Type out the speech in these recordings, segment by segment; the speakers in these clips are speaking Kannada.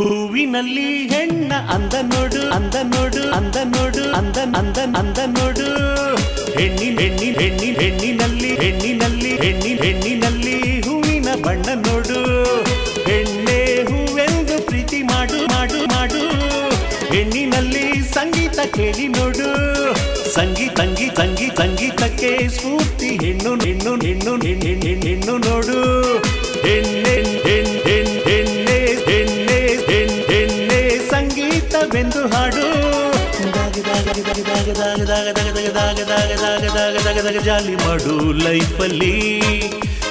ಹೂವಿನಲ್ಲಿ ಹೆಣ್ಣ ಅಂದ ನೋಡು ಅಂದ ನೋಡು ಅಂದ ನೋಡು ಅಂದ ಅಂದ ಅಂದ ನೋಡು ಹೆಣ್ಣಿನಲ್ಲಿ ಹೂವಿನ ಬಣ್ಣ ನೋಡು ಹೆಣ್ಣೆ ಹೂವೆಂದು ಪ್ರೀತಿ ಮಾಡು ಮಾಡು ಮಾಡು ಹೆಣ್ಣಿನಲ್ಲಿ ಸಂಗೀತ ಕೇಳಿ ನೋಡು ಸಂಗೀತಕ್ಕೆ ಸ್ಫೂರ್ತಿ ಹೆಣ್ಣು ಹೆಣ್ಣು ಹೆಣ್ಣು ಹೆಣ್ಣು ನೋಡು ಹೆಣ್ಣೆ ಸಂಗೀತವೆಂದು ಹಾಡು ಜಾಲಿ ಮಾಡು ಲೈಫಲ್ಲಿ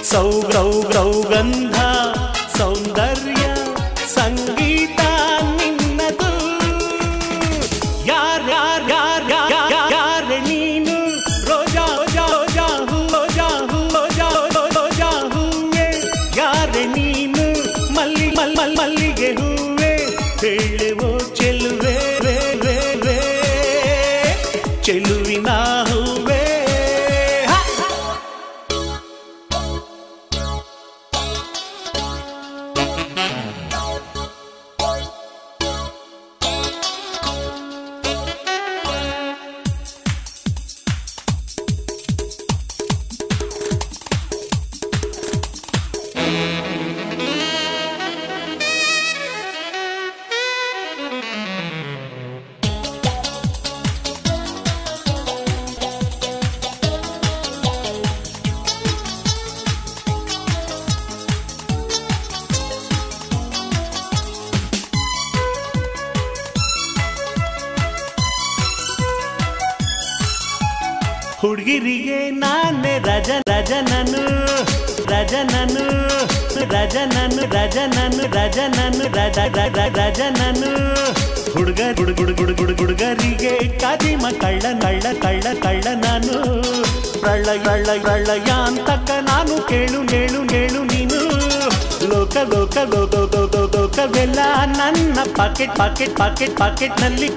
ಸೌಗಂಧ ಸೌಂದರ್ಯ ಸಂಗೀತ ನಿನ್ನದು ಯಾರ ನೀನು ರೋಜಾ ಹೂವೆ ಯಾರೆ ನೀನು ಮಲ್ಲಿಗೆ ಹೂವೆ ಹೇಳುವೋ ಚೆಲುವೆ ಚೆಲುವಿನ ಹೂವೆ ಹುಡುಗಿರಿಗೆ ನಾನೇ ರಜನನು ಹುಡುಗರಿಗೆ ಕಾದಿಮ ಕಳ್ಳ ನಾನು ಪ್ರಳಯ ಅಂತಕ್ಕ ನಾನು ಕೇಳು ನೀನು ಲೋಕವೆಲ್ಲ ನನ್ನ ಪಾಕೆಟ್ನಲ್ಲಿ